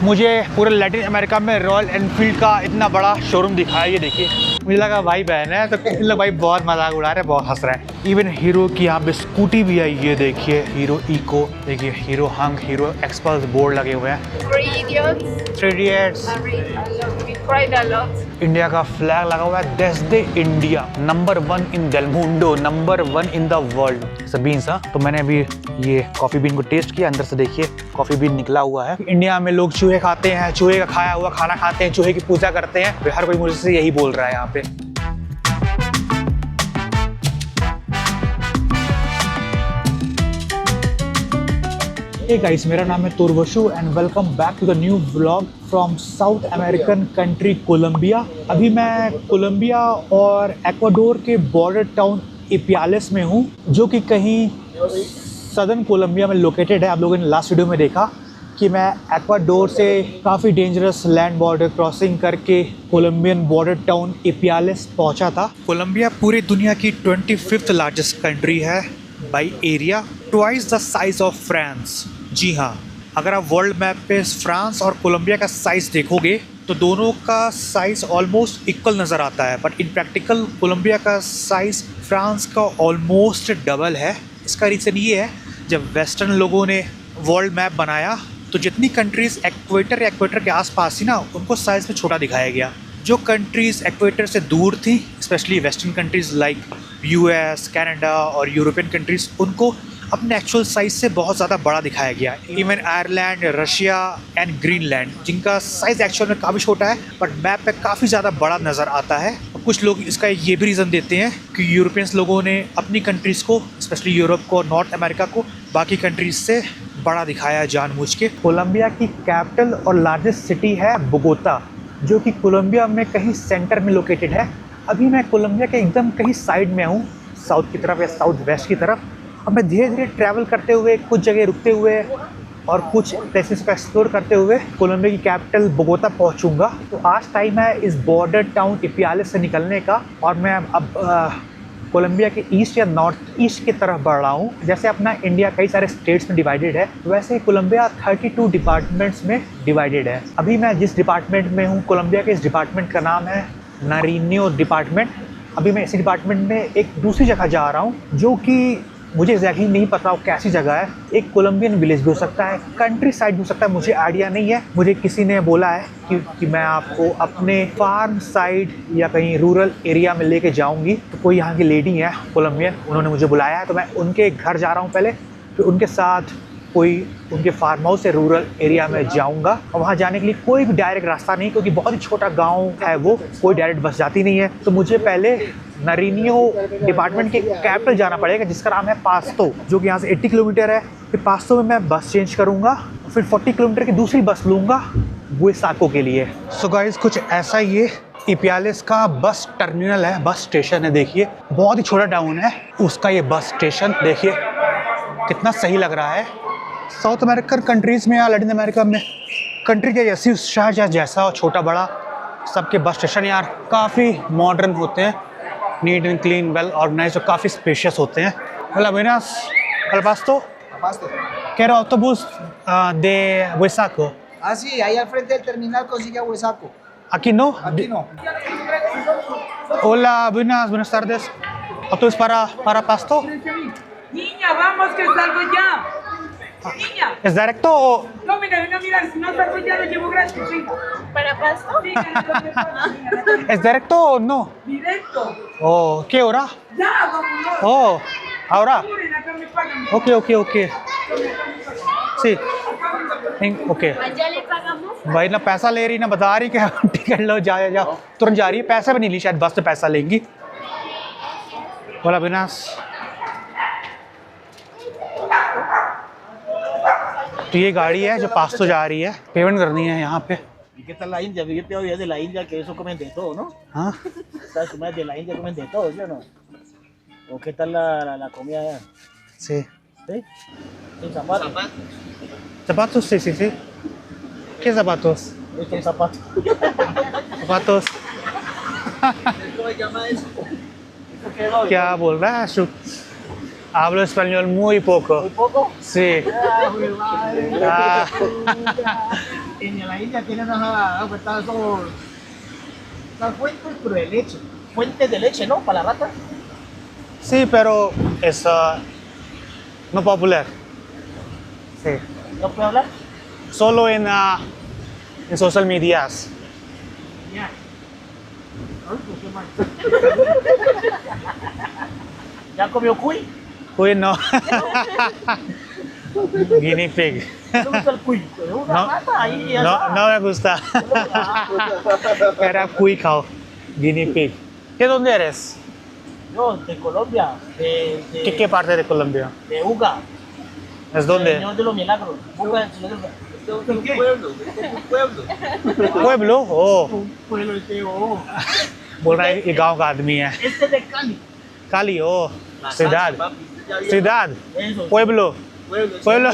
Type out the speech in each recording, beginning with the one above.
मुझे पूरे Latin America में रॉयल एनफील्ड का इतना बड़ा शोरूम दिखाया। ये देखिए, मुझे लगा भाई बहन है तो इन लोग भाई बहुत मजाक उड़ा रहे हैं, बहुत हंस रहे हैं। इवन हीरो की यहाँ पे स्कूटी भी आई, ये देखिए हीरो इको, देखिए Hero Hunk, Hero Xpulse board लगे हुए हैं। थ्री इडियट्स, इंडिया का फ्लैग लगा हुआ है, that's the India, number 1 in डेल मुंडो, नंबर 1 इन द वर्ल्ड। बीन्स, तो मैंने अभी ये कॉफी बीन को टेस्ट किया, अंदर से देखिए कॉफी बीन निकला हुआ है। इंडिया में लोग चूहे खाते हैं, चूहे का खाया हुआ खाना खाते हैं, चूहे की पूजा करते हैं, हर कोई मुझसे यही बोल रहा है यहाँ पे। हे गाइस, मेरा नाम है Turvashu and welcome back to the new vlog from South American country Colombia. अभी मैं कोलंबिया और एक्वाडोर के बॉर्डर टाउन इपियालेस में हूँ, जो कि कहीं सदर्न कोलंबिया में लोकेटेड है। आप लोगों ने लास्ट वीडियो में देखा कि मैं एक्वाडोर से काफ़ी डेंजरस लैंड बॉर्डर क्रॉसिंग करके कोलंबियन बॉर्डर टाउन इपियालेस पहुँचा था। कोलंबिया पूरी दुनिया की 25th लार्जेस्ट कंट्री है by area, twice the size of France. जी हाँ, अगर आप वर्ल्ड मैप पे फ्रांस और कोलंबिया का साइज़ देखोगे तो दोनों का साइज़ ऑलमोस्ट इक्वल नज़र आता है, बट इन प्रैक्टिकल कोलंबिया का साइज़ फ्रांस का ऑलमोस्ट डबल है। इसका रीज़न ये है, जब वेस्टर्न लोगों ने वर्ल्ड मैप बनाया तो जितनी कंट्रीज़ एक्वेटर के आसपास थी ना, उनको साइज़ में छोटा दिखाया गया। जो कंट्रीज़ एक्वेटर से दूर थी, specially western countries like US, Canada और यूरोपियन कंट्रीज़, उनको अपने एक्चुअल साइज़ से बहुत ज़्यादा बड़ा दिखाया गया। Even Ireland, Russia and Greenland, जिनका साइज़ एक्चुअल में काफ़ी छोटा है बट मैप पे काफ़ी ज़्यादा बड़ा नज़र आता है। और कुछ लोग इसका ये भी रीज़न देते हैं कि यूरोपियंस लोगों ने अपनी कंट्रीज़ को, स्पेशली यूरोप को, नॉर्थ अमेरिका को बाकी कंट्रीज़ से बड़ा दिखाया जानबूझ के। कोलंबिया की कैपिटल और लार्जेस्ट सिटी है बोगोता, जो कि कोलंबिया में कहीं सेंटर में लोकेटेड है। अभी मैं कोलंबिया के एकदम कहीं साइड में हूँ, साउथ की तरफ या साउथ वेस्ट की तरफ। अब मैं धीरे धीरे ट्रैवल करते हुए, कुछ जगह रुकते हुए और कुछ प्लेसेस को एक्सप्लोर करते हुए कोलंबिया की कैपिटल बोगोता पहुंचूंगा। तो आज टाइम है इस बॉर्डर टाउन इपियालेस से निकलने का, और मैं अब कोलंबिया के ईस्ट या नॉर्थ ईस्ट की तरफ बढ़ रहा हूँ। जैसे अपना इंडिया कई सारे स्टेट्स में डिवाइडेड है, वैसे ही कोलंबिया 32 डिपार्टमेंट्स में डिवाइडेड है। अभी मैं जिस डिपार्टमेंट में हूँ, कोलंबिया के इस डिपार्टमेंट का नाम है नारिनियो डिपार्टमेंट। अभी मैं इसी डिपार्टमेंट में एक दूसरी जगह जा रहा हूँ, जो कि मुझे एग्जैक्टली नहीं पता वो कैसी जगह है। एक कोलंबियन विलेज भी हो सकता है, कंट्री साइड भी हो सकता है, मुझे आइडिया नहीं है। मुझे किसी ने बोला है कि मैं आपको अपने फार्म साइड या कहीं रूरल एरिया में लेके जाऊंगी। तो कोई यहाँ की लेडी है कोलंबियन, उन्होंने मुझे बुलाया है, तो मैं उनके घर जा रहा हूँ पहले, फिर उनके साथ कोई उनके फार्म हाउस से रूरल एरिया में जाऊंगा। और वहाँ जाने के लिए कोई भी डायरेक्ट रास्ता नहीं, क्योंकि बहुत ही छोटा गांव है वो, कोई डायरेक्ट बस जाती नहीं है। तो मुझे पहले नारिनियो डिपार्टमेंट के कैपिटल जाना पड़ेगा, जिसका नाम है पास्तो, जो कि यहाँ से 80 किलोमीटर है। फिर पास्तो में मैं बस चेंज करूँगा, फिर 40 किलोमीटर की दूसरी बस लूँगा बुएसाको के लिए। सो गाइस, कुछ ऐसा ये इपियालेस का बस टर्मिनल है, बस स्टेशन है। देखिए बहुत ही छोटा टाउन है उसका ये बस स्टेशन, देखिए कितना सही लग रहा है। साउथ अमेरिकन कंट्रीज़ में या लैटिन अमेरिका में कंट्री के जैसी शहर जैसा छोटा बड़ा सबके बस स्टेशन यार काफ़ी मॉडर्न होते हैं, neat and clean, well organise और काफ़ी स्पेशियस होते हैं। Hola, buenas. ¿Al pasto? Pasto. Quiero autobús de Huesaco. Ah, sí, ahí al frente del terminal consigue a Huesaco. ¿Aquí no? Aquí no. Hola, buenas tardes. ¿Autobús para Pasto? Niña, vamos que salgo ya. Niña. ¿Es directo o...? No, mira, si no salgo ya lo llevo gratis, venga. ¿Para Pasto? Venga, ¿Es directo o no? directo. Oh, ¿qué hora? Ya, vámonos. Oh, ahora. Miren, acá me pagan. Okay सी okay. ¿Allá le pagamos? भाई ना पैसा ले रही ना बता रही कि टिकट लो, जाओ तुरंत जा रही है। पैसा भी नहीं ली, शायद बस से पैसा लेंगी। बोला बिनास। तो ये गाड़ी है जो पास्तो जा रही है, पेमेंट करनी है यहाँ पे। ¿Y qué tal la India? Yo te oía de la India que eso comen de todo, ¿no? हाँ ¿Sabes comer de la India comen de todo, ¿sí o no? ¿O qué tal la comida allá? sí ¿Sí? ¿Sin zapatos? zapatos sí ¿qué zapatos? Estos zapatos. zapatos ¿Cómo se llama eso? ¿Eso qué es? क्या बोल रहा है शुभ? Hablo español muy poco. ¿Muy poco? Sí. Ah, muy mal. Ah. Niña, la India tienen unas fuentes pero de leche. Fuentes de leche, ¿no? Para la rata. Sí, pero es no popular. Sí. ¿No puedo hablar? Solo en social medias. Ya. Ay, pues, qué mal. ¿Ya comió cuy? Cuy no. Guinea pig. ¿No te gusta el cuy? Una No. rata ahí ya No, está. no me gusta. Era cuy cow. Guinea pig. ¿De dónde eres? Yo, de Colombia, ¿Qué parte de Colombia? de Uga. ¿Es dónde? Señor de los Milagros. Uga del Señor de los Milagros. Es un pueblo, es un pueblo. Pueblo? Oh, Un pueblo de oh. बोल रहा है ये गांव का आदमी है. Este es de Cali. Cali, oh, ciudad. Ciudad. Eso. Pueblo. Pueblo. Pueblo.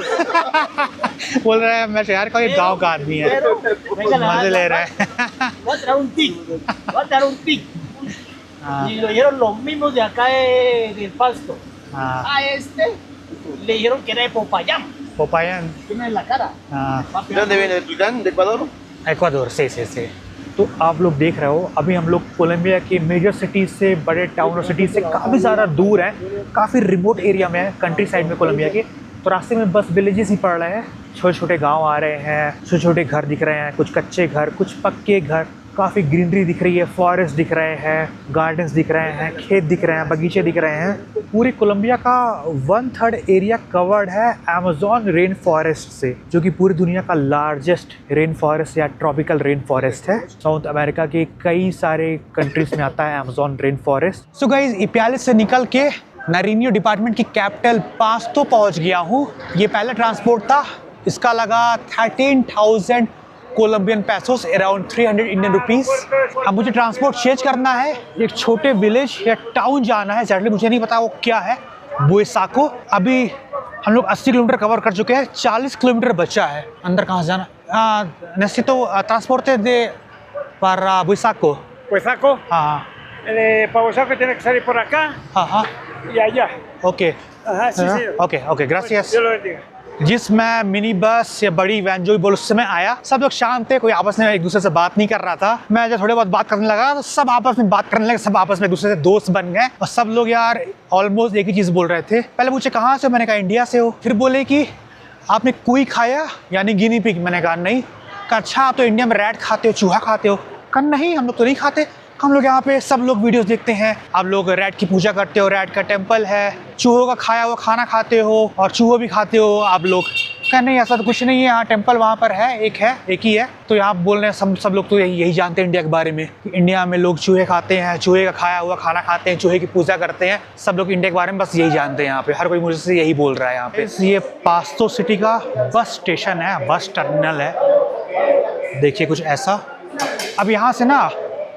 बोल रहा है मैं शहर का ये गांव का आदमी है. Pero, venga, मजे ले रहा है. voy a traer un tic. Voy a traer un tic. हाँ, Y lo dijeron los mismos de acá del Pasto. हाँ, A este le dijeron que era de Popayán. Popayan. Tiene en la cara. हाँ, ¿De dónde viene? ¿De Tulcán? ¿De Ecuador? Ecuador से. तो आप लोग देख रहे हो अभी हम लोग कोलंबिया के मेजर सिटी से बड़े टाउन और सिटी से काफ़ी ज़्यादा दूर हैं, काफ़ी रिमोट एरिया में है, कंट्री साइड में कोलंबिया के. तो रास्ते में बस विलेजेस ही पड़ रहे हैं, छोटे छोटे गांव आ रहे हैं, छोटे छोटे घर दिख रहे हैं, कुछ कच्चे घर, कुछ पक्के घर, काफ़ी ग्रीनरी दिख रही है, फॉरेस्ट दिख रहे हैं, गार्डन्स दिख रहे हैं, खेत दिख रहे हैं, बगीचे दिख रहे हैं. पूरी कोलंबिया का 1/3 एरिया कवर्ड है अमेज़न रेन फॉरेस्ट से, जो कि पूरी दुनिया का लार्जेस्ट रेन फॉरेस्ट या ट्रॉपिकल रेन फॉरेस्ट है. साउथ अमेरिका के कई सारे कंट्रीज में आता है Amazon rain forest. So guys, Ipiales से निकल के नरीनियो डिपार्टमेंट की कैपिटल पास्तो पहुंच गया हूँ. ये पहला ट्रांसपोर्ट था, इसका लगा 13,000 Colombian pesos, around 300 Indian rupees. अब मुझे ट्रांसपोर्ट चेंज करना है, एक छोटे विलेज या टाउन जाना है, एक्जैक्टली मुझे नहीं पता वो क्या है, बुएसाको. अभी हम लोग 80 किलोमीटर कवर कर चुके हैं, 40 किलोमीटर बचा है. अंदर कहाँ से जाना? necesito transporte de para Buesaco. Buesaco, हाँ para Buesaco tiene que salir por acá हाँ y allá. Okay Ajá, sí, señor. Okay gracious. Dios lo bendiga. जिस मैं मिनी बस या बड़ी वैन जो भी बोलो उससे मैं आया, सब लोग शांत थे, कोई आपस में एक दूसरे से बात नहीं कर रहा था. मैं जब थोड़े बहुत बात करने लगा तो सब आपस में बात करने लगे, सब आपस में एक दूसरे से दोस्त बन गए और सब लोग यार ऑलमोस्ट एक ही चीज़ बोल रहे थे. पहले पूछे कहाँ से हो, मैंने कहा इंडिया से हो. फिर बोले कि आपने कुई खाया यानी गिनी पिग. मैंने कहा नहीं. कहा अच्छा आप तो इंडिया में रैट खाते हो, चूहा खाते हो. कहा नहीं हम लोग तो नहीं खाते, हम लोग यहाँ पे सब लोग वीडियोस देखते हैं, आप लोग रैट की पूजा करते हो, रैट का टेम्पल है, चूहों का खाया हुआ खाना खाते हो और चूहों भी खाते हो आप लोग. कहा नहीं ऐसा तो कुछ नहीं है, यहाँ टेम्पल वहाँ पर है, एक ही है. तो यहाँ बोल रहे हैं सब लोग तो यही जानते हैं इंडिया के बारे में. इंडिया में लोग चूहे खाते हैं, चूहे का खाया हुआ खाना खाते हैं, चूहे की पूजा करते हैं. सब लोग इंडिया के बारे में बस यही जानते हैं. यहाँ पे हर कोई मुझे से यही बोल रहा है. यहाँ पे ये पास्तो सिटी का बस स्टेशन है, बस टर्मिनल है. देखिए कुछ ऐसा. अब यहाँ से ना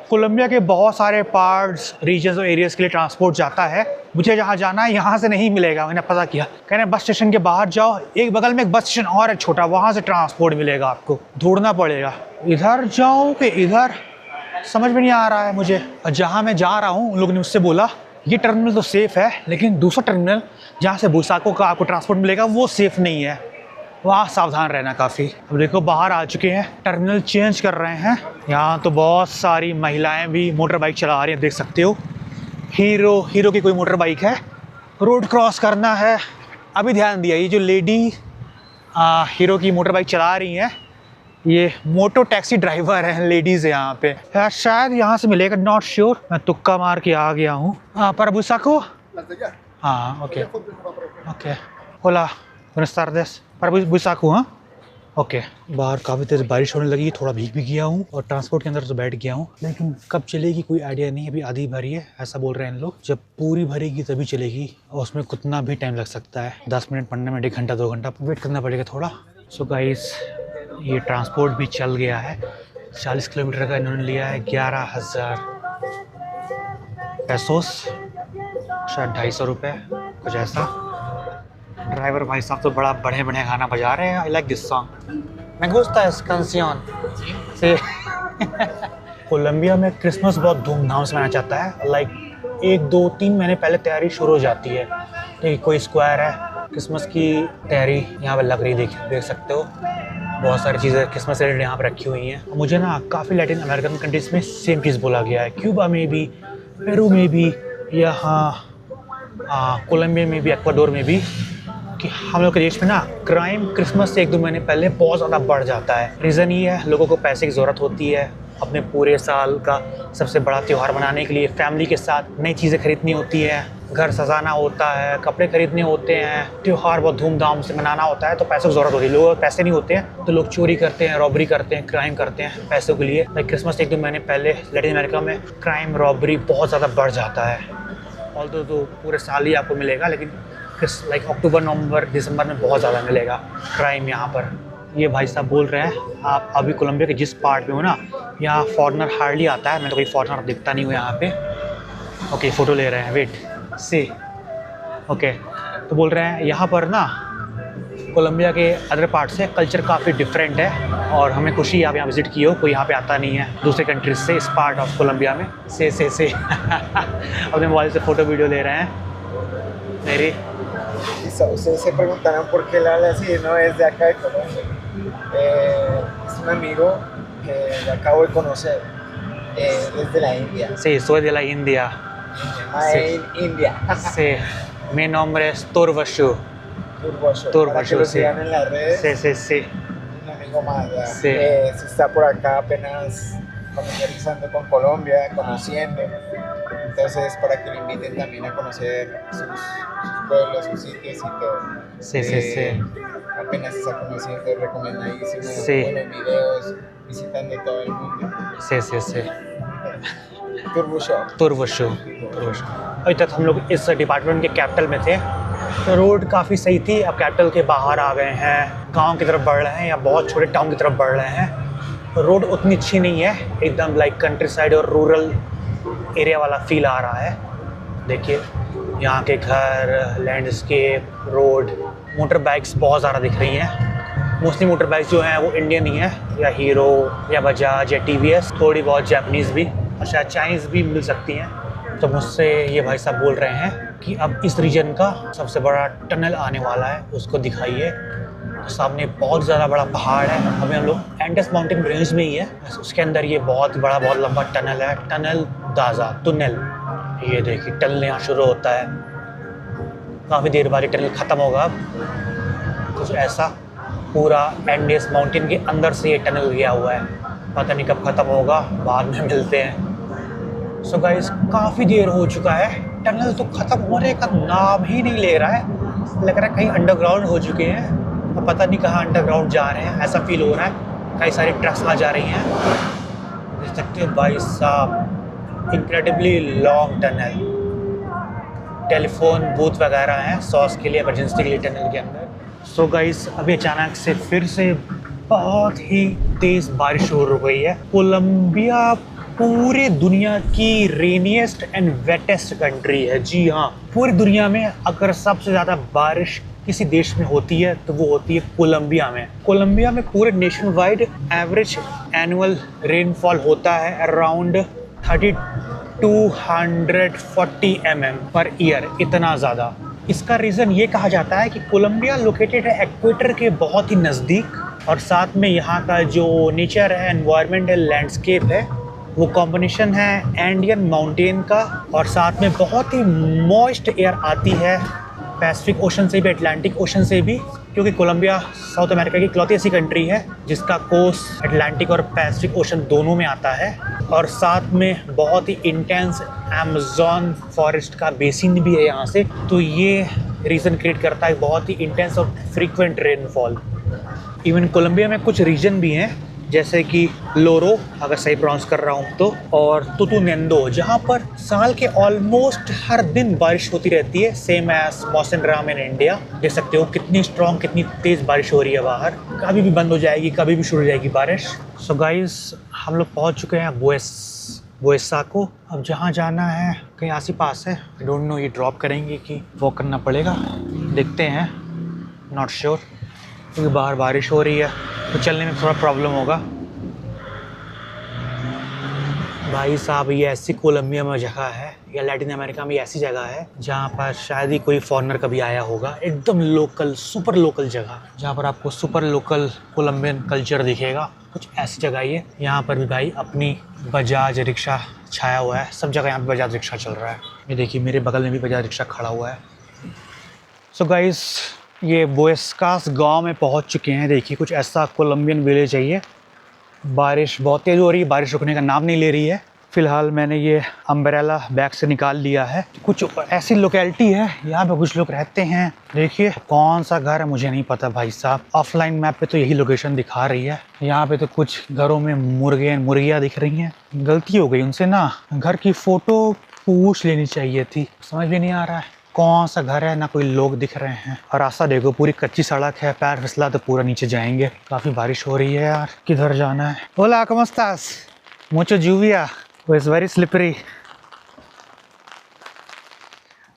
कोलंबिया के बहुत सारे पार्ट्स, रीजन्स और एरियाज़ के लिए ट्रांसपोर्ट जाता है. मुझे जहाँ जाना है यहाँ से नहीं मिलेगा, मैंने पता किया. कह रहे हैं बस स्टेशन के बाहर जाओ, एक बगल में एक बस स्टेशन और है छोटा, वहाँ से ट्रांसपोर्ट मिलेगा, आपको ढूंढना पड़ेगा. इधर जाऊँ कि इधर, समझ में नहीं आ रहा है मुझे. और जहाँ मैं जा रहा हूँ उन लोगों ने मुझसे बोला ये टर्मिनल तो सेफ़ है, लेकिन दूसरा टर्मिनल जहाँ से बुसाको का आपको ट्रांसपोर्ट मिलेगा वो सेफ़ नहीं है, वहाँ सावधान रहना काफ़ी. अब देखो बाहर आ चुके हैं, टर्मिनल चेंज कर रहे हैं. यहाँ तो बहुत सारी महिलाएं भी मोटर बाइक चला रही हैं, देख सकते हो. हीरो की कोई मोटर बाइक है. रोड क्रॉस करना है. अभी ध्यान दिया, ये जो लेडी हीरो की मोटर बाइक चला रही हैं, ये मोटो टैक्सी ड्राइवर हैं, लेडीज़ है यहाँ पे. यार शायद यहाँ से मिलेगा, नॉट श्योर. मैं तुक्का मार के आ गया हूँ. पर बुसाको हाँ ओके होला buenas tardes. पर बुसाको हाँ ओके. बाहर काफ़ी तेज़ बारिश होने लगी, थोड़ा भीग भी गया हूँ और ट्रांसपोर्ट के अंदर तो बैठ गया हूँ, लेकिन कब चलेगी कोई आइडिया नहीं. अभी आधी भरी है ऐसा बोल रहे हैं लोग, जब पूरी भरेगी तभी चलेगी और उसमें कितना भी टाइम लग सकता है, 10 मिनट 15 मिनट 1 घंटा 2 घंटा वेट करना पड़ेगा थोड़ा. सो गाइस ये ट्रांसपोर्ट भी चल गया है. 40 किलोमीटर का इन्होंने लिया है, 11,000 पैसोस, शायद 250 रुपये कुछ ऐसा. ड्राइवर भाई साहब तो बड़ा बढ़िया गाना बजा रहे हैं. आई लाइक दिस सॉन्ग, मैं गुस्ता इस कैंसियन से. कोलंबिया में क्रिसमस बहुत धूमधाम से मनाया जाता है. लाइक 1 2 3 महीने पहले तैयारी शुरू हो जाती है. तो कोई स्क्वायर है, क्रिसमस की तैयारी यहाँ पे लग रही, देख सकते हो. बहुत सारी चीज़ें क्रिसमस रिलेटेड यहाँ पर रखी हुई हैं। मुझे ना काफ़ी लैटिन अमेरिकन कंट्रीज़ में सेम चीज़ बोला गया है, क्यूबा में भी, पेरू में भी, यहाँ कोलंबिया में भी, एक्वाडोर में भी, कि हम लोग के देश में ना क्राइम क्रिसमस से 1-2 महीने पहले बहुत ज़्यादा बढ़ जाता है। रीज़न ये है, लोगों को पैसे की ज़रूरत होती है अपने पूरे साल का सबसे बड़ा त्यौहार मनाने के लिए। फैमिली के साथ नई चीज़ें खरीदनी होती है, घर सजाना होता है, कपड़े खरीदने होते हैं, त्यौहार बहुत धूमधाम से मनाना होता है, तो पैसों की ज़रूरत होती है। लोगों को पैसे नहीं होते हैं तो लोग चोरी करते हैं, रॉबरी करते हैं, क्राइम करते हैं पैसों के लिए। लाइक क्रिसमस 1-2 महीने पहले लैटिन अमेरिका में क्राइम रॉबरी बहुत ज़्यादा बढ़ जाता है। ऑल्दो तो पूरे साल ही आपको मिलेगा, लेकिन लाइक अक्टूबर, नवंबर, दिसंबर में बहुत ज़्यादा मिलेगा क्राइम यहाँ पर। ये भाई साहब बोल रहे हैं आप अभी कोलंबिया के जिस पार्ट में हो ना, यहाँ फॉरेनर हार्डली आता है। मैं तो कोई फॉरेनर दिखता नहीं हूँ यहाँ पे। ओके, फ़ोटो ले रहे हैं, वेट से। ओके, तो बोल रहे हैं यहाँ पर ना कोलंबिया के अदर पार्ट से कल्चर काफ़ी डिफरेंट है, और हमें खुशी है आप यहाँ विज़िट किए हो। कोई यहाँ पे आता नहीं है दूसरे कंट्रीज से इस पार्ट ऑफ कोलंबिया में। से अपने मोबाइल से फ़ोटो वीडियो ले रहे हैं मेरी। Ustedes se preguntarán por qué él habla así, no es de acá de Colombia. Es un amigo que acabo de conocer, es de la India. Sí, soy de la India. India. Sí, mi nombre es Turvashu. Para que lo sigan en las redes. Sí. Un amigo más, ¿verdad? Sí. Se está por acá apenas familiarizando con Colombia, conociendo. Entonces, para que lo inviten también a conocer sus pueblos, sus sitios y todo. Sí. Apenas está conociendo, recomendadísimo. Sí. Buenos videos, visitando todo el mundo. Sí. Turvashu. अभी तक हम लोग इस department के capital में थे, तो road काफ़ी सही थी। अब कैपिटल के बाहर आ गए हैं, गांव की तरफ बढ़ रहे हैं या बहुत छोटे टाउन की तरफ बढ़ रहे हैं। रोड उतनी अच्छी नहीं है, एकदम लाइक कंट्री साइड और रूरल एरिया वाला फील आ रहा है। देखिए यहाँ के घर, लैंडस्केप, रोड, मोटर बाइक्स बहुत ज़्यादा दिख रही हैं। मोस्टली मोटर बाइक्स जो हैं वो इंडियन ही है, या हीरो या बजाज या टीवीएस, थोड़ी बहुत जापानीज़ भी और शायद चाइनीज़ भी मिल सकती हैं। तो मुझसे ये भाई साहब बोल रहे हैं कि अब इस रीजन का सबसे बड़ा टनल आने वाला है, उसको दिखाइए। तो सामने बहुत ज़्यादा बड़ा पहाड़ है, अभी हम लोग एंडेस माउंटेन रेंज में ही है, उसके अंदर ये बहुत बड़ा बहुत लंबा टनल है, टनल दाजा टनल। ये देखिए टनल यहाँ शुरू होता है, काफ़ी देर बाद ये टनल ख़त्म होगा। अब कुछ ऐसा पूरा एंडेस माउंटेन के अंदर से ये टनल गया हुआ है, पता नहीं कब ख़त्म होगा, बाद में मिलते हैं। सो गाइस, काफ़ी देर हो चुका है, टनल तो ख़त्म होने का नाम ही नहीं ले रहा है। लग रहा है कहीं अंडरग्राउंड हो चुके हैं, अब पता नहीं कहाँ अंडरग्राउंड जा रहे हैं, ऐसा फील हो रहा है। कई सारी ट्रक्स आ जा रही हैं, देख सकते हो भाई साहब, incredibly long tunnel. Telephone booth वगैरह हैं सॉस के लिए, इमरजेंसी के लिए टनल के अंदर। सो गाइस, अभी अचानक से फिर से बहुत ही तेज़ बारिश शुरू हो गई है। कोलंबिया पूरी दुनिया की रेनिएस्ट एंड वेटेस्ट कंट्री है। जी हाँ, पूरी दुनिया में अगर सबसे ज़्यादा बारिश किसी देश में होती है तो वो होती है कोलंबिया में। कोलंबिया में पूरे nation wide average annual rainfall होता है अराउंड 3240 mm पर ईयर, इतना ज़्यादा। इसका रीज़न ये कहा जाता है कि कोलंबिया लोकेटेड है एक्वेटर के बहुत ही नज़दीक, और साथ में यहाँ का जो नेचर है, एनवायरनमेंट है, लैंडस्केप है, वो कॉम्बिनेशन है एंडियन माउंटेन का, और साथ में बहुत ही मॉइस्ट एयर आती है पैसिफिक ओशन से भी, अटलांटिक ओशन से भी, क्योंकि कोलंबिया साउथ अमेरिका की इकलौती ऐसी कंट्री है जिसका कोस्ट अटलांटिक और पैसिफिक ओशन दोनों में आता है, और साथ में बहुत ही इंटेंस अमेज़न फॉरेस्ट का बेसिन भी है यहाँ से। तो ये रीज़न क्रिएट करता है बहुत ही इंटेंस और फ्रीक्वेंट रेनफॉल। इवन कोलंबिया में कुछ रीजन भी हैं, जैसे कि लोरो, अगर सही प्रोनाउंस कर रहा हूँ तो, और तुतुनेंदो, जहाँ पर साल के ऑलमोस्ट हर दिन बारिश होती रहती है, सेम एज मौसम इन इंडिया। देख सकते हो कितनी स्ट्रॉन्ग, कितनी तेज़ बारिश हो रही है बाहर, कभी भी बंद हो जाएगी, कभी भी शुरू हो जाएगी बारिश। सो गाइस, हम लोग पहुँच चुके हैं बुएसा को। अब जहाँ जाना है कहीं आस ही पास है, आई डोंट नो ये ड्रॉप करेंगे कि वॉक करना पड़ेगा, देखते हैं, नॉट श्योर, क्योंकि बाहर बारिश हो रही है तो चलने में थोड़ा प्रॉब्लम होगा। भाई साहब ये ऐसी कोलंबिया में जगह है या लैटिन अमेरिका में ऐसी जगह है जहाँ पर शायद ही कोई फॉरेनर कभी आया होगा। एकदम लोकल, सुपर लोकल जगह जहाँ पर आपको सुपर लोकल कोलंबियन कल्चर दिखेगा। कुछ ऐसी जगह ये, यहाँ पर भी भाई अपनी बजाज रिक्शा छाया हुआ है। सब जगह यहाँ पे बजाज रिक्शा चल रहा है। ये देखिए मेरे बगल में भी बजाज रिक्शा खड़ा हुआ है। सो गाइस ये बोएस्कास गांव में पहुंच चुके हैं। देखिए कुछ ऐसा कोलंबियन विलेज है ये। बारिश बहुत तेज़ हो रही है, बारिश रुकने का नाम नहीं ले रही है। फ़िलहाल मैंने ये अम्ब्रेला बैग से निकाल लिया है। कुछ ऐसी लोकेलिटी है यहाँ पे कुछ लोग रहते हैं। देखिए कौन सा घर है मुझे नहीं पता भाई साहब। ऑफलाइन मैप पे तो यही लोकेशन दिखा रही है। यहाँ पे तो कुछ घरों में मुर्गियाँ दिख रही हैं। गलती हो गई उनसे ना, घर की फ़ोटो पूछ लेनी चाहिए थी। समझ भी नहीं आ रहा है कौन सा घर है, ना कोई लोग दिख रहे हैं। और रास्ता देखो पूरी कच्ची सड़क है, पैर फिसला तो पूरा नीचे जाएंगे। काफ़ी बारिश हो रही है यार, किधर जाना है। Hola, ¿cómo estás? Mucho lluvia. Pues very slippery.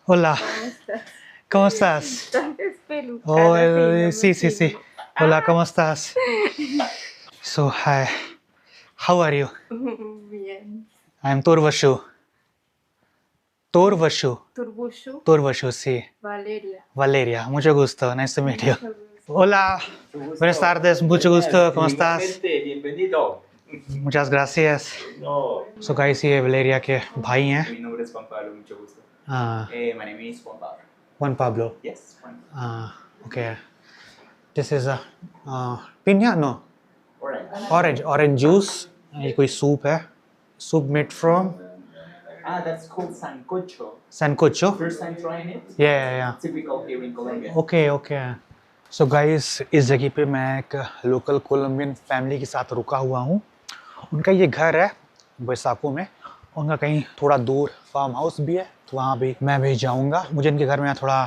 Hola. ¿Cómo estás? Oh, sí, sí, sí. Hola, ¿cómo estás? So, hi. How are you? Bien. I'm Turvashu. Turvashu. Turbushu. Turvashu, sí. Valeria. Valeria, mucho gusto. Nice to meet you. Hola. Buenas tardes, mucho gusto. ¿Cómo estás? Bienvenido. Muchas gracias. No. So guys, ये वलेरिया के भाई हैं। Mi nombre es Juan Pablo, mucho gusto. हाँ, My name is Juan Pablo. Juan Pablo. Yes, Juan. Okay. This is a piña, no, Alright. orange juice. ये कोई soup है। Soup made from That's called sancocho. sancocho. First time trying it? Yeah. Typical here in Colombia. Okay. So guys, इस जगह पे मैं एक local Colombian family के साथ रुका हुआ हूँ। उनका ये घर है बैसाको में। उनका कहीं थोड़ा दूर फार्म हाउस भी है, तो वहाँ भी मैं भी जाऊँगा। मुझे इनके घर में थोड़ा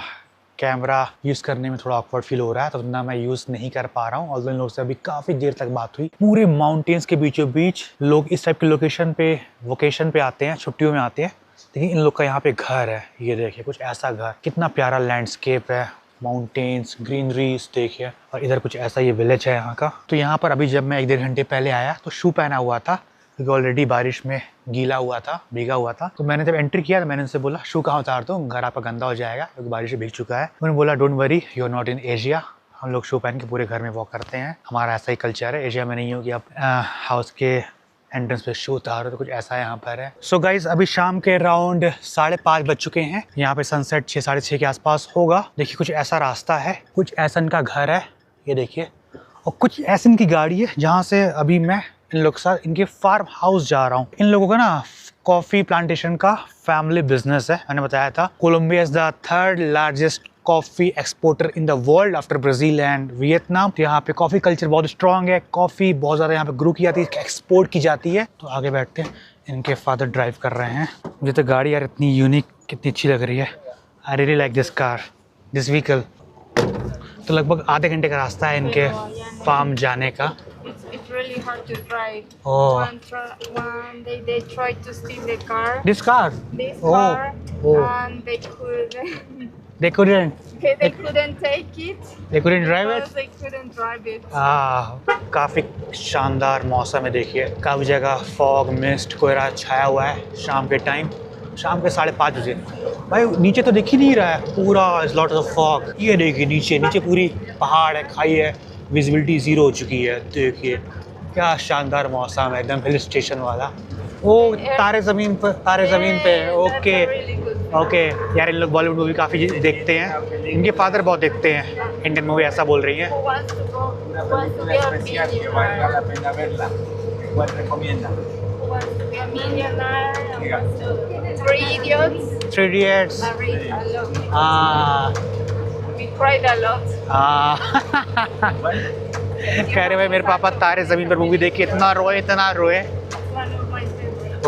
कैमरा यूज़ करने में थोड़ा ऑकवर्ड फील हो रहा है, तो ना मैं यूज़ नहीं कर पा रहा हूँ। और इन लोग से अभी काफ़ी देर तक बात हुई। पूरे माउंटेन्स के बीचों बीच लोग इस टाइप के लोकेशन पे वोकेशन पे आते हैं, छुट्टियों में आते हैं। देखिए इन लोग का यहाँ पे घर है। ये देखिए कुछ ऐसा घर, कितना प्यारा लैंडस्केप है, माउंटेन्स, ग्रीनरीज देखिए। और इधर कुछ ऐसा ये विलेज है यहाँ का। तो यहाँ पर अभी जब मैं 1-1.5 घंटे पहले आया तो शू पहना हुआ था, क्योंकि ऑलरेडी बारिश में गीला हुआ था, भीगा हुआ था। तो मैंने जब एंट्री किया तो मैंने उनसे बोला शू कहाँ उतार दो, घर आपका गंदा हो जाएगा क्योंकि बारिश से भीग चुका है। उन्होंने बोला don't worry, you are not in Asia. हम लोग शू पहन के पूरे घर में वॉक करते हैं, हमारा ऐसा ही कल्चर है। एशिया में नहीं हो कि आप हाउस के एंट्रेंस पे शू उतारो, तो कुछ ऐसा यहाँ पर है। सो गाइज अभी शाम के अराउंड 5:30 बज चुके हैं। यहाँ पे सनसेट 6-6:30 के आसपास होगा। देखिए कुछ ऐसा रास्ता है, कुछ ऐसा इनका घर है, ये देखिए। और कुछ ऐसी इनकी गाड़ी है जहाँ से अभी मैं इन लोग के साथ इनके फार्म हाउस जा रहा हूँ। इन लोगों का ना कॉफ़ी प्लांटेशन का फैमिली बिजनेस है। मैंने बताया था Colombia is the 3rd largest coffee exporter in the world after Brazil and Vietnam. तो यहाँ पे कॉफ़ी कल्चर बहुत स्ट्रॉन्ग है। कॉफ़ी बहुत ज़्यादा यहाँ पे ग्रो की जाती है, एक्सपोर्ट की जाती है। तो आगे बैठते हैं, इनके फादर ड्राइव कर रहे हैं। मुझे तो गाड़ी यार इतनी यूनिक, कितनी अच्छी लग रही है। I really like this car, this vehicle. तो लगभग आधे घंटे का रास्ता है इनके फार्म जाने का। It's really hard to drive. Oh. One day they tried to steal the car. This car? This Oh. car. Oh. And they couldn't. They couldn't take it. They couldn't drive it? Because they couldn't drive it. काफ़ी शानदार मौसम है। देखिए काफ़ी जगह fog, mist, कोहरा छाया हुआ है शाम के टाइम, शाम के 5:30 बजे। भाई नीचे तो दिख ही नहीं रहा है, पूरा लॉट ऑफ फॉग। ये देखिए नीचे पूरी पहाड़ है, खाई है, विजिबिलिटी 0 हो चुकी है। देखिए क्या शानदार मौसम है, एकदम हिल स्टेशन वाला। ओ तारे ज़मीन पे। ओके यार इन लोग बॉलीवुड मूवी काफ़ी देखते हैं। इनके फादर बहुत देखते हैं इंडियन मूवी, ऐसा बोल रही हैं। Who wants to be a millionaire? Vale la pena verla. ¿Cuál recomienda? Who wants to be a millionaire? And wants to- 3 Idiots. 3 Idiots। I read a lot. We cried a lot. कह रहे भाई मेरे पापा तारे ज़मीन पर movie देख के इतना रोए। One of my favorites.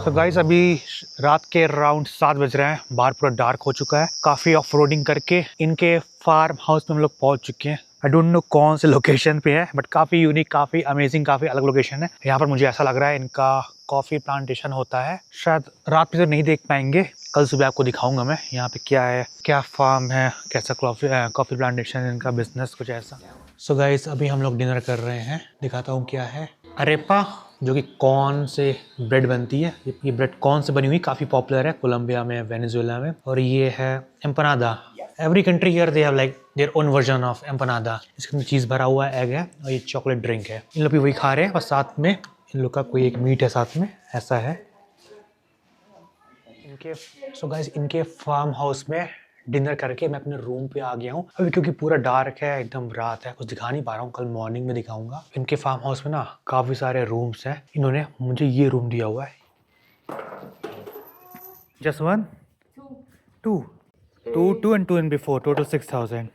तो गाइस अभी रात के अराउंड 7 बज रहे हैं, बाहर पूरा डार्क हो चुका है। काफ़ी ऑफ रोडिंग करके इनके फार्म हाउस में हम लोग पहुंच चुके हैं। आई डोंट नो कौन से लोकेशन पे है, बट काफ़ी यूनिक, काफ़ी अमेजिंग, काफ़ी अलग लोकेशन है। यहाँ पर मुझे ऐसा लग रहा है इनका कॉफ़ी प्लांटेशन होता है। शायद रात में तो नहीं देख पाएंगे, कल सुबह आपको दिखाऊंगा मैं यहाँ पे क्या है, क्या फार्म है, कैसा कॉफ़ी प्लांटेशन, इनका बिजनेस कुछ ऐसा। सो गाइस अभी हम लोग डिनर कर रहे हैं, दिखाता हूँ क्या है। अरेपा जो कि कॉर्न से ब्रेड बनती है। ये ब्रेड कॉर्न से बनी हुई काफ़ी पॉपुलर है कोलंबिया में, वेनेजुएला में। और ये है empanada. Every country here they have like their own version of empanada. इसके अंदर चीज़ भरा हुआ एग है और ये चॉकलेट ड्रिंक है। इन लोग भी वही खा रहे हैं और साथ में इन लोग का कोई एक मीट है साथ में, ऐसा है। इनके फार्म हाउस में डिनर करके मैं अपने रूम पे आ गया हूँ अभी, क्योंकि पूरा डार्क है, एकदम रात है, कुछ दिखा नहीं पा रहा हूँ। कल मॉर्निंग में दिखाऊंगा। इनके फार्म हाउस में ना काफ़ी सारे रूम्स हैं। इन्होंने मुझे ये रूम दिया हुआ है। Just one two and two and before total 6000।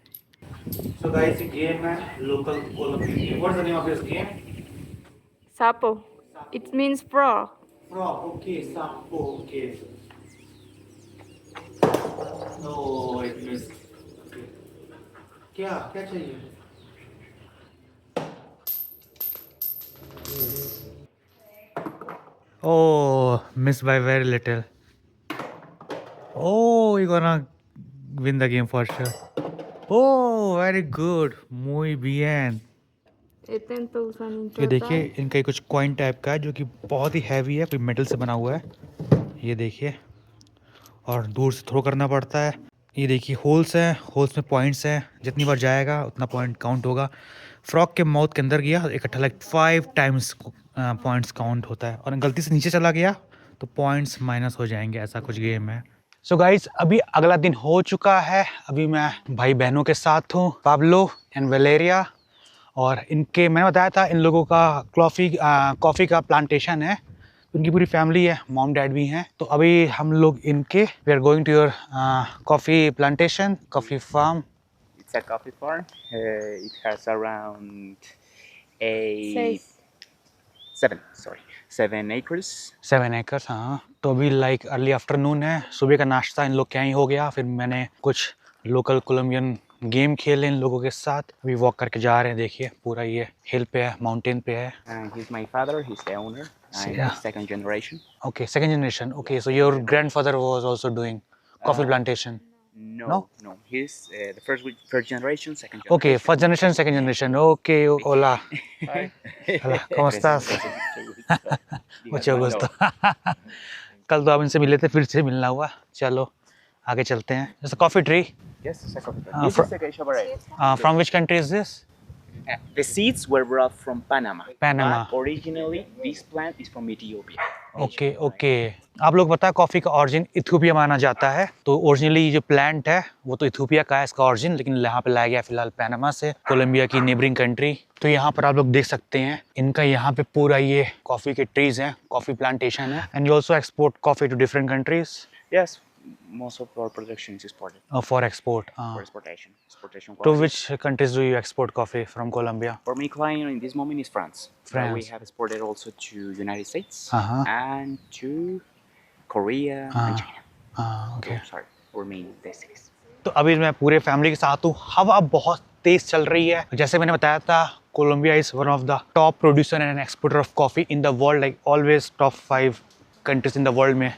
So guys, ये गेम है local Colombian. What's the name of this game? Sapo. It means frog. Frog. Okay, सापो। ओके। नो, इट मींस क्या चाहिए? Oh, missed by very little. Oh, you're gonna win the game for sure. Oh, very good. Muy bien. 10,000 in ये total. देखिए, इनका ये कुछ coin type का है जो कि बहुत ही हैवी है, कोई मेटल से बना हुआ है। ये देखिए, और दूर से थ्रो करना पड़ता है। ये देखिए, होल्स हैं, होल्स में पॉइंट्स हैं। जितनी बार जाएगा उतना पॉइंट काउंट होगा। फ्रॉग के माउथ के अंदर गया इकट्ठा लाइक 5 टाइम्स पॉइंट्स काउंट होता है, और गलती से नीचे चला गया तो पॉइंट्स माइनस हो जाएंगे। ऐसा कुछ गेम है। सो गाइज, अभी अगला दिन हो चुका है। अभी मैं भाई बहनों के साथ हूँ, पाब्लो एंड वेलेरिया। और इनके, मैंने बताया था इन लोगों का कॉफ़ी का प्लांटेशन है। उनकी पूरी फैमिली है, मॉम डैड भी हैं। तो अभी हम लोग इनके, we are going to your coffee plantation, coffee farm. It's a coffee farm. It has around seven acres. 7 acres, हाँ। तो अभी लाइक अर्ली आफ्टरनून है। सुबह का नाश्ता इन लोग के यहाँ ही हो गया। फिर मैंने कुछ लोकल कोलंबियन गेम खेले इन लोगों के साथ। अभी वॉक करके जा रहे हैं। देखिए, पूरा ये हिल पे है, माउंटेन पे है। And he's my father. He's the owner. I'm Yeah. second generation. Okay, second generation. Okay, so your grandfather was also doing coffee plantation. No? No. He's the first generation, second generation. Okay, first generation, second generation. Okay, hola. Hola, ¿cómo estás? Mucho gusto. कल तो आप इनसे मिले थे, फिर से मिलना हुआ। चलो आगे चलते हैं। It's a coffee tree. Yes, it's a coffee farm. This is a geisha variety. From which country is this? The seeds were brought from Panama. Panama. But originally, this plant is from Ethiopia. Okay okay. आप लोग पता है coffee का origin Ethiopia माना जाता है। तो originally जो प्लांट है वो तो इथियोपिया का है इसका ऑरिजिन, लेकिन यहाँ पे लाया गया फिलहाल पैनामा से, कोलंबिया की नेबरिंग कंट्री। तो यहाँ पर आप लोग देख सकते हैं इनका यहाँ पे पूरा ये कॉफ़ी के ट्रीज हैं, कॉफ़ी प्लांटेशन है। And you also export coffee to different countries? Yes, most of our production is exported. For export. For exportation. To quality. which countries do you export coffee from Colombia? For me, client in this moment is France. France. We have exported also to United States Uh-huh. and to Korea and China. Okay. Those are our main destinies. तो अभी मैं पूरे family के साथ हूँ। हवा बहुत तेज चल रही है। जैसे मैंने बताया था, Colombia is one of the top producer and exporter of coffee in the world. Like always top 5 countries in the world में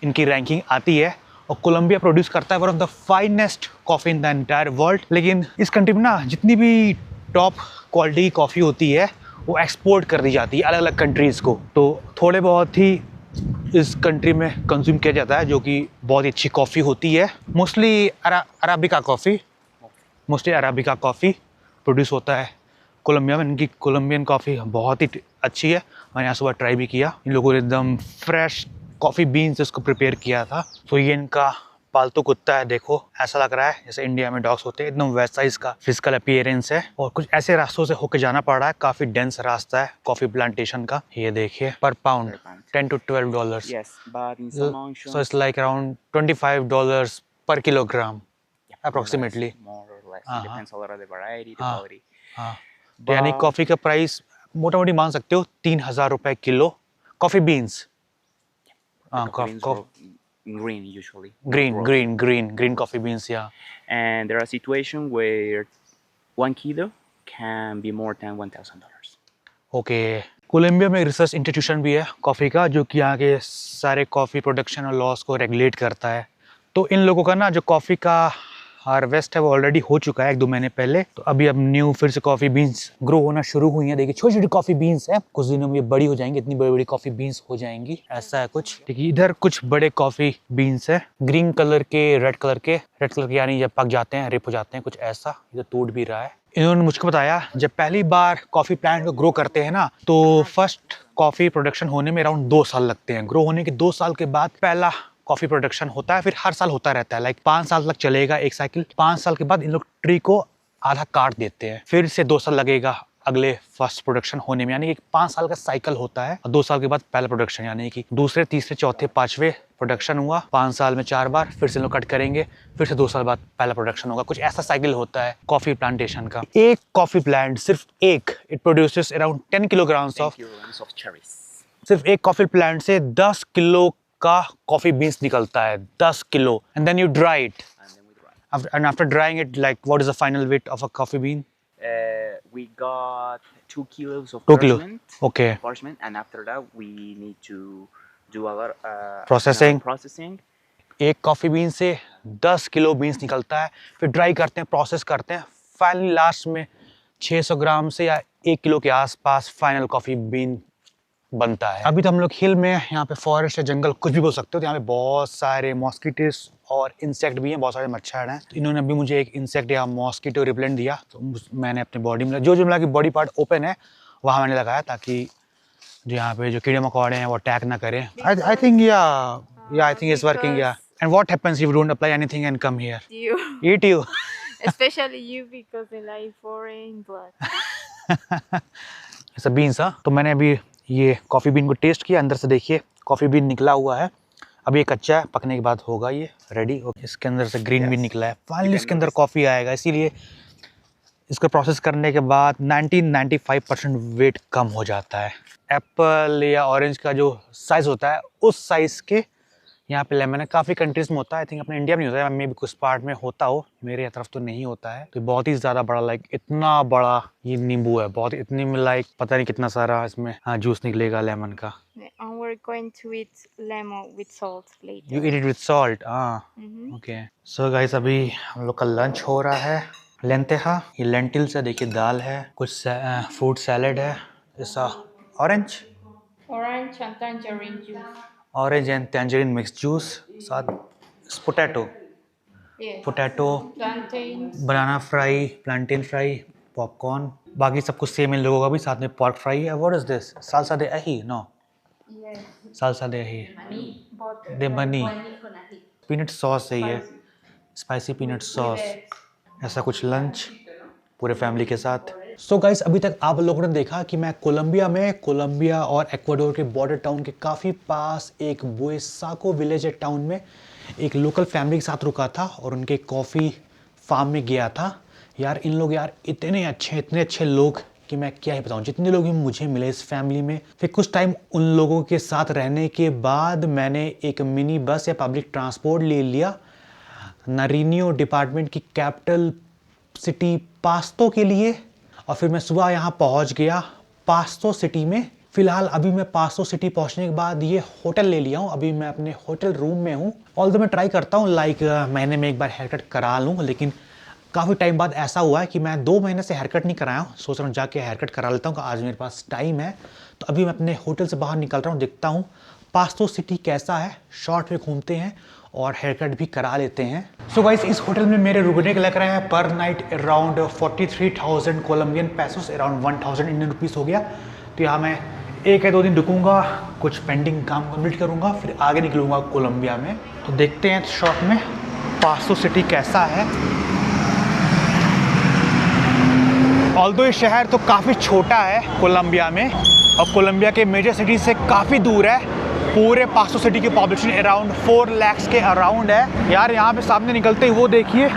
इनकी रैंकिंग आती है। और कोलंबिया प्रोड्यूस करता है one of the finest coffee in the entire world. लेकिन इस country में ना जितनी भी टॉप क्वालिटी की कॉफ़ी होती है वो एक्सपोर्ट कर दी जाती है अलग अलग कंट्रीज़ को। तो थोड़े बहुत ही इस कंट्री में कंज्यूम किया जाता है, जो कि बहुत ही अच्छी कॉफ़ी होती है। मोस्टली अराबिका कॉफ़ी प्रोड्यूस होता है कोलंबिया में। इनकी कोलंबियन कॉफ़ी बहुत ही अच्छी है। मैंने यहाँ सुबह ट्राई भी किया। इन लोगों ने एकदम फ्रेश कॉफ़ी बीन्स इसको प्रिपेयर किया था। तो ये इनका पालतू कुत्ता है। देखो, ऐसा लग रहा है जैसे इंडिया में डॉग्स होते हैं, एकदम वैसा इसका फिजिकल अपीयरेंस है। और कुछ ऐसे रास्तों से होकर जाना पड़ रहा है, काफ़ी डेंस रास्ता है कॉफ़ी प्लांटेशन का। ये देखिए, पर pound $10 to $12। Yes, but in some auctions, So it's like around $25 per kilogram approximately. more or less. Uh-huh. It depends a lot on the variety, the हाँ। quality. हाँ, तो यानी कॉफ़ी का प्राइस मोटा मोटी मान सकते हो 3,000 रुपए kilo. Coffee beans, The coffee beans grow green usually. green coffee beans, yeah. And there are situations where 1 kilo can be more than $1,000. Okay. Colombia में रिसर्च इंस्टीट्यूशन भी है कॉफ़ी का, जो कि यहाँ के सारे कॉफ़ी प्रोडक्शन और लॉस को रेगुलेट करता है। तो इन लोगों का ना जो कॉफ़ी का हार्वेस्ट है वो ऑलरेडी हो चुका है 1-2 महीने पहले। तो अभी अब न्यू फिर से कॉफ़ी बीन्स ग्रो होना शुरू हुई हैं। देखिए छोटी छोटी कॉफ़ी बीन्स है, कुछ दिनों में ये बड़ी हो जाएंगी, इतनी बड़ी बड़ी कॉफ़ी बीन्स हो जाएंगी, ऐसा है कुछ। देखिए इधर कुछ बड़े कॉफ़ी बीन्स है, ग्रीन कलर के, रेड कलर के यानी जब पक जाते हैं, रिप हो जाते हैं, कुछ ऐसा। इधर टूट भी रहा है। इन्होंने मुझको बताया जब पहली बार कॉफ़ी प्लांट को ग्रो करते हैं ना, तो फर्स्ट कॉफ़ी प्रोडक्शन होने में अराउंड 2 साल लगते हैं। ग्रो होने के 2 साल के बाद पहला कॉफ़ी प्रोडक्शन होता है, फिर हर साल होता रहता है। लाइक 5 साल तक चलेगा एक साइकिल। 5 साल के बाद इन लोग ट्री को आधा काट देते हैं, फिर से 2 साल लगेगा अगले फर्स्ट प्रोडक्शन होने में, यानी कि 5 साल का साइकिल होता है। और 2 साल के बाद पहला प्रोडक्शन, यानी कि दूसरे, तीसरे, चौथे, 5वें प्रोडक्शन हुआ। 5 साल में 4 बार, फिर से लोग कट करेंगे, फिर से 2 साल बाद पहला प्रोडक्शन होगा। कुछ ऐसा साइकिल होता है कॉफी प्लांटेशन का। एक कॉफी प्लांट, सिर्फ एक, it produces around 10 kilograms of cherries. सिर्फ एक कॉफी प्लांट से 10 किलो का कॉफी बीन्स निकलता है, 10 किलो। And then you dry it, and after drying it, like what is the final weight of a coffee bean? We got 2 kilos of 2 kilo. parchment. Okay. Parchment, and after that we need to do a lot Processing. processing. एक coffee bean से 10 kilo beans निकलता है, फिर dry करते हैं, process करते हैं, finally last में 600 ग्राम से या 1 किलो के आसपास फाइनल कॉफी बीन बनता है। अभी तो हम लोग हिल में, यहाँ पे फॉरेस्ट या जंगल कुछ भी बोल सकते हो। तो यहाँ पे बहुत सारे मॉस्किटोस और इंसेक्ट भी हैं, बहुत सारे मच्छर हैं। तो इन्होंने अभी मुझे एक इंसेक्ट या मॉस्किटो रिपेलेंट दिया, तो मैंने अपनी बॉडी में जो मिला कि बॉडी पार्ट ओपन है वहाँ मैंने लगाया, ताकि जो यहाँ पे जो कीड़े मकोड़े हैं वो अटैक ना करें। I think I think it's working. Yeah and what happens if you don't apply anything and come here? You, eat you. especially you, because you like foreign blood. ऐसा बीन्स। हाँ, तो मैंने अभी ये कॉफ़ी बीन को टेस्ट किया, अंदर से देखिए कॉफ़ी बीन निकला हुआ है। अभी ये कच्चा है, पकने के बाद होगा ये रेडी। इसके अंदर से ग्रीन बीन निकला है, फाइनली इसके अंदर कॉफ़ी आएगा। इसीलिए इसको प्रोसेस करने के बाद 90-95% वेट कम हो जाता है। एप्पल या ऑरेंज का जो साइज़ होता है उस साइज़ के यहाँ पे लेमन है। काफ़ी कंट्रीज़ में होता है, आई थिंक अपने इंडिया में नहीं होता है, मे भी कुछ पार्ट में होता हो, मेरे तरफ तो नहीं होता है। तो बहुत ही ज़्यादा बड़ा, लाइक इतना बड़ा ये नींबू है, बहुत इतनी में लाइक पता नहीं कितना सारा इसमें जूस निकलेगा लेमन का। And we're going to eat lemon with salt later. You eat it with salt? Okay. So guys, अभी हम लोग का लंच हो रहा है। लेंटेहा, ये लेंटिल्स है, देखिए दाल है, कुछ फ्रूट सैलेड है, ऐसा orange and tangerine juice. Orange and tangerine mix juice, साथ पोटैटो, Yes. Potato, Plantains. बनाना फ्राई, प्लांटेन फ्राई, पॉपकॉर्न, बाकी सब कुछ सेम इन लोगों का भी, साथ में पॉर्क फ्राई है। What is this? साल्सा दे अही? No, Yes. साल्सा दे अही, दे मनी, पीनट सॉस है ये, स्पाइसी पीनट सॉस। ऐसा कुछ लंच पूरे फैमिली के साथ। सो गाइस, अभी तक आप लोगों ने देखा कि मैं कोलंबिया और एक्वाडोर के बॉर्डर टाउन के काफ़ी पास एक बुएसाको विलेज टाउन में एक लोकल फैमिली के साथ रुका था और उनके कॉफ़ी फार्म में गया था। यार इन लोग यार इतने अच्छे लोग कि मैं क्या ही बताऊं। जितने लोग भी मुझे मिले इस फैमिली में, फिर कुछ टाइम उन लोगों के साथ रहने के बाद मैंने एक मिनी बस या पब्लिक ट्रांसपोर्ट ले लिया नारिनियो डिपार्टमेंट की कैपिटल सिटी पास्तो के लिए, और फिर मैं सुबह यहाँ पहुँच गया पास्तो सिटी में। फिलहाल अभी मैं पास्तो सिटी पहुँचने के बाद ये होटल ले लिया हूँ, अभी मैं अपने होटल रूम में हूँ। ऑल्दो मैं ट्राई करता हूँ लाइक महीने में एक बार हेयर कट करा लूँ, लेकिन काफ़ी टाइम बाद ऐसा हुआ है कि मैं 2 महीने से हेयर कट नहीं कराया हूँ। सोच रहा हूँ जाके हेयर कट करा लेता हूँ, आज मेरे पास टाइम है। तो अभी मैं अपने होटल से बाहर निकल रहा हूँ, देखता हूँ पास्तो सिटी कैसा है, शॉर्ट में घूमते हैं और हेयर कट भी करा लेते हैं। सो गाइस, इस होटल में मेरे रुकने के लग रहे हैं पर night around 43,000 Colombian pesos, around 1,000 Indian rupees हो गया। तो यहाँ मैं 1 या 2 दिन रुकूंगा, कुछ पेंडिंग काम कंप्लीट करूँगा, फिर आगे निकलूँगा कोलंबिया में। तो देखते हैं शॉर्ट में पास्तो सिटी कैसा है। ऑल्दो ये शहर तो काफ़ी छोटा है कोलंबिया में, और कोलंबिया के मेजर सिटी से काफ़ी दूर है। पूरे पास्तो सिटी की पॉपुलेशन अराउंड 4 लाख के अराउंड है। यार यहाँ पे सामने निकलते ही वो देखिए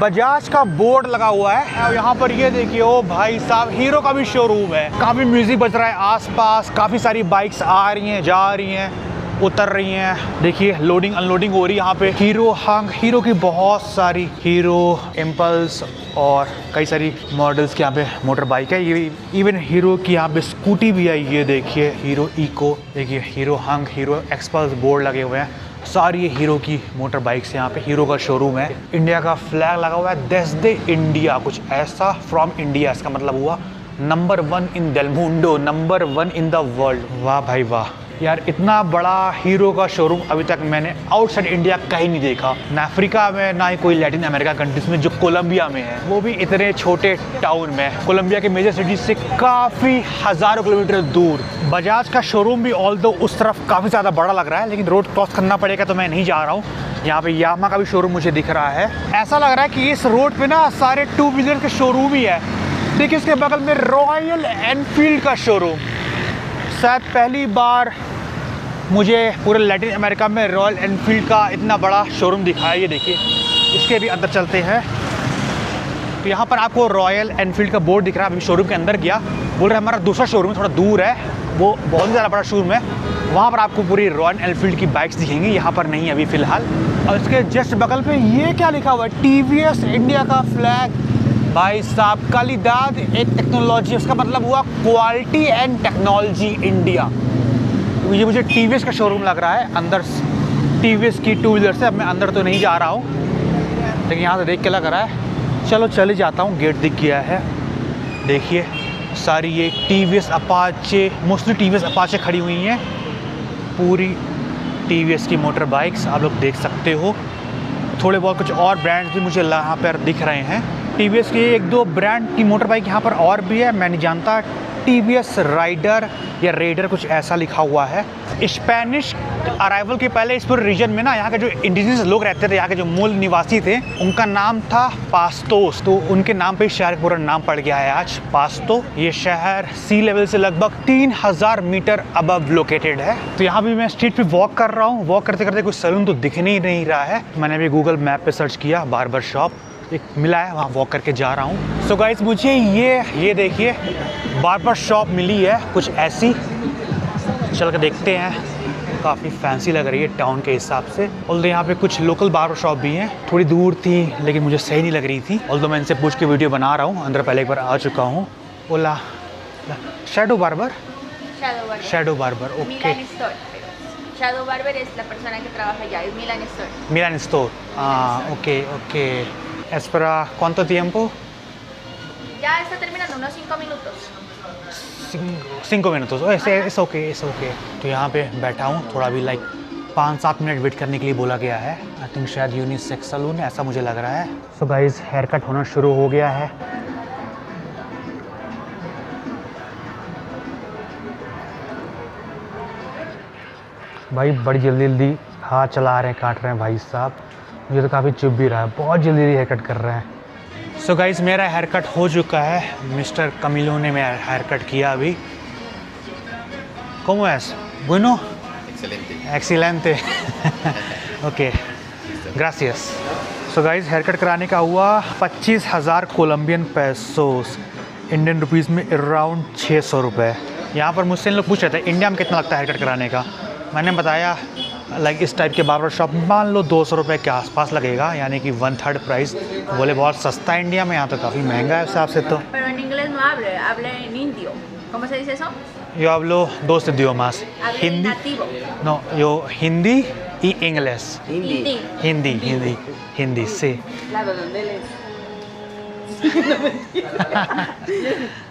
बजाज का बोर्ड लगा हुआ है, और यहाँ पर ये देखिए ओ भाई साहब हीरो का भी शोरूम है। काफ़ी म्यूजिक बज रहा है आसपास, काफ़ी सारी बाइक्स आ रही हैं, जा रही हैं, उतर रही हैं। देखिए लोडिंग अनलोडिंग हो रही है यहाँ पे। हीरो की बहुत सारी, हीरो इम्पल्स और कई सारी मॉडल्स की यहाँ पे मोटर बाइक है। ये इवन हीरो की यहाँ पे स्कूटी भी है, ये देखिए हीरो इको, देखिए Hero Hunk, Hero Xpulse board लगे हुए हैं। सारी ये हीरो की मोटर बाइक्स यहाँ पे, हीरो का शोरूम है, इंडिया का फ्लैग लगा हुआ है, देश दे इंडिया, कुछ ऐसा, फ्रॉम इंडिया, इसका मतलब हुआ नंबर 1 इन डेल मुंडो, नंबर 1 इन द वर्ल्ड। वाह भाई वाह यार, इतना बड़ा हीरो का शोरूम अभी तक मैंने आउटसाइड इंडिया कहीं नहीं देखा, ना अफ्रीका में, ना ही कोई लैटिन अमेरिका कंट्रीज में, जो कोलंबिया में है, वो भी इतने छोटे टाउन में, कोलंबिया के मेजर सिटी से काफ़ी हज़ारों किलोमीटर दूर। बजाज का शोरूम भी ऑल दो उस तरफ काफ़ी ज़्यादा बड़ा लग रहा है, लेकिन रोड क्रॉस करना पड़ेगा तो मैं नहीं जा रहा हूँ। यहाँ पे यामा का भी शोरूम मुझे दिख रहा है। ऐसा लग रहा है कि इस रोड पे ना सारे 2 व्हीलर के शोरूम ही है। देखिए इसके बगल में रॉयल एनफील्ड का शोरूम, शायद पहली बार मुझे पूरे लैटिन अमेरिका में रॉयल एनफील्ड का इतना बड़ा शोरूम दिखाया। ये देखिए, इसके भी अंदर चलते हैं तो यहाँ पर आपको रॉयल एनफील्ड का बोर्ड दिख रहा है। अभी शोरूम के अंदर गया, बोल रहे हमारा दूसरा शोरूम थोड़ा दूर है, वो बहुत ज़्यादा बड़ा शोरूम है, वहाँ पर आपको पूरी रॉयल एनफील्ड की बाइक्स दिखेंगी, यहाँ पर नहीं अभी फ़िलहाल। और इसके जस्ट बगल पे ये क्या लिखा हुआ है, TVS इंडिया का फ्लैग। भाई साहब, कालीदाद एक टेक्नोलॉजी, उसका मतलब हुआ क्वालिटी एंड टेक्नोलॉजी इंडिया। ये मुझे TVS का शोरूम लग रहा है, अंदर TVS की 2 व्हीलर से। अब मैं अंदर तो नहीं जा रहा हूँ, लेकिन यहाँ से देख के लग रहा है, चलो चले जाता हूँ। गेट दिख गया है, देखिए सारी ये TVS Apache, mostly TVS Apache खड़ी हुई हैं, पूरी TVS की मोटर बाइक्स आप लोग देख सकते हो। थोड़े बहुत कुछ और ब्रांड्स भी मुझे यहाँ पर दिख रहे हैं। TVS की 1-2 ब्रांड की मोटर बाइक यहाँ पर और भी है, मैं नहीं जानता। TVS राइडर या रेडर कुछ ऐसा लिखा हुआ है। स्पेनिश अराइवल के पहले इस पूरे रीजन में ना, यहाँ के जो इंडिजिनस लोग रहते थे, यहाँ के जो मूल निवासी थे, उनका नाम था पास्तोस, तो उनके नाम पे शहर पूरा नाम पड़ गया है आज पास्तो। ये शहर सी लेवल से लगभग 3000 मीटर अबव लोकेटेड है। तो यहाँ भी मैं स्ट्रीट पे वॉक कर रहा हूँ, वॉक करते करते कोई सैलून तो दिख नहीं रहा है। मैंने अभी गूगल मैप पे सर्च किया, बार्बर शॉप एक मिला है, वहाँ वॉक करके जा रहा हूँ। सो गाइस, मुझे ये देखिए बार्बर शॉप मिली है कुछ ऐसी, चल कर देखते हैं। काफ़ी फैंसी लग रही है टाउन के हिसाब से। ऑल्दो यहाँ पे कुछ लोकल बार्बर शॉप भी हैं, थोड़ी दूर थी लेकिन मुझे सही नहीं लग रही थी। ऑल्दो मैं इनसे पूछ के वीडियो बना रहा हूँ, अंदर पहले एक बार आ चुका हूँ। ओला Shadow Barber, Shadow Barber, okay. Shadow Barber es la persona que trabaja allá, es Milan Store. Milan Store, ok, ok. Espera, ¿cuánto tiempo? Ya está terminando, unos 5 minutos. 5 minutos, es okay, it's okay. तो यहाँ पे बैठा हूँ, थोड़ा भी like 5-7 minute wait करने के लिए बोला गया है। आई थिंक शायद यूनिसेक्स सैलून है, ऐसा मुझे लग रहा है। सो गाइस, हेयर कट होना शुरू हो गया है। भाई बड़ी जल्दी जल्दी हाथ चला रहे हैं, काट रहे हैं भाई साहब। मुझे तो काफ़ी चुभ भी रहा है, बहुत जल्दी जल्दी हेयर कट कर रहे हैं। सो गाइस, मेरा हेयर कट हो चुका है, मिस्टर कमिलो ने मेरा हेयर कट किया अभी। ¿Cómo es? Bueno? Excelente. Excelente. Okay, gracias. So guys, hair cut कराने का हुआ 25,000 कोलंबियन पैसोस, इंडियन रुपीज़ में अराउंड 600 रुपये। यहाँ पर मुझसे इन लोग पूछ रहे थे इंडिया में कितना लगता है हेयर कट कराने का। मैंने बताया लाइक इस टाइप के बार्बर शॉप मान लो 200 रुपये के आसपास लगेगा, यानी कि 1/3 प्राइस। बोले बहुत सस्ता है इंडिया में, यहाँ तो काफ़ी महंगा है उस हिसाब से। तो Pero en inglés no hable en indio. ¿Cómo se dice eso? yo hablo 2 idiomas, Hable hindi, nativo. no, yo hindi y inglés. Hindi. Hindi, sí. Claro, donde él es.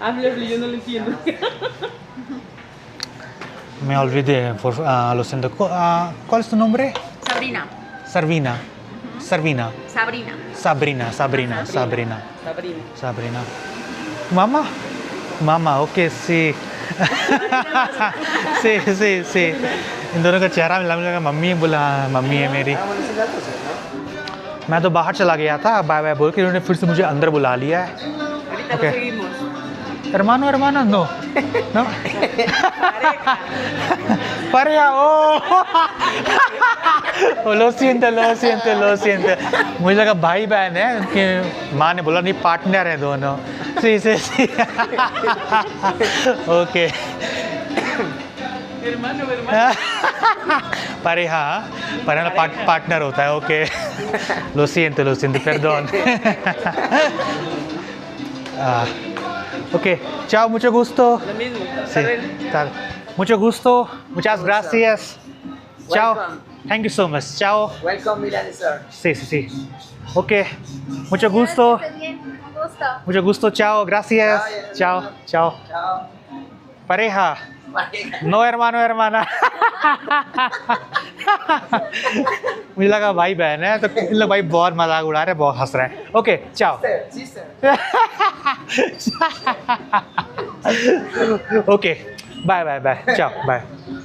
Háblale, yo no lo entiendo. Me olvidé, lo siento. ¿Cuál es tu nombre? Sabrina. Sarvina. Sarvina. Sabrina. Sabrina, Sabrina, Sabrina. Sabrina. Mamá. Mamá, okay, sí. sí. इन दोनों का चेहरा मिला, मुझे लगा mummy है, बोला mummy है मेरी। मैं तो बाहर चला गया था, बाय बाय बोल के इन्होंने फिर से मुझे अंदर बुला लिया है। Okay, hermano, no. Pareja, lo siento. मुझे लगा भाई बहन है, उनकी माँ ने बोला नहीं पार्टनर है दोनों। sí. ओके। pareja पार्टनर होता है, okay. lo siento, perdón। Ok, chao, mucho gusto. Lo mismo. Sí, tal. Mucho gusto, muchas gracias. Chao. Welcome. Thank you so much. Ciao. Welcome, Milan, sir. Sí, sí, sí. Ok. Mucho gusto. Bien, un gusto. Mucho gusto. Ciao. Gracias. Ciao. Ciao. Chao. Pareja. No hermano hermana. मुझे लगा भाई बहन है तो इन लोग भाई बहुत मजाक उड़ा रहे हैं, बहुत हंस रहे हैं. ओके चाओ. Sister. Okay bye bye bye. चाओ बाय.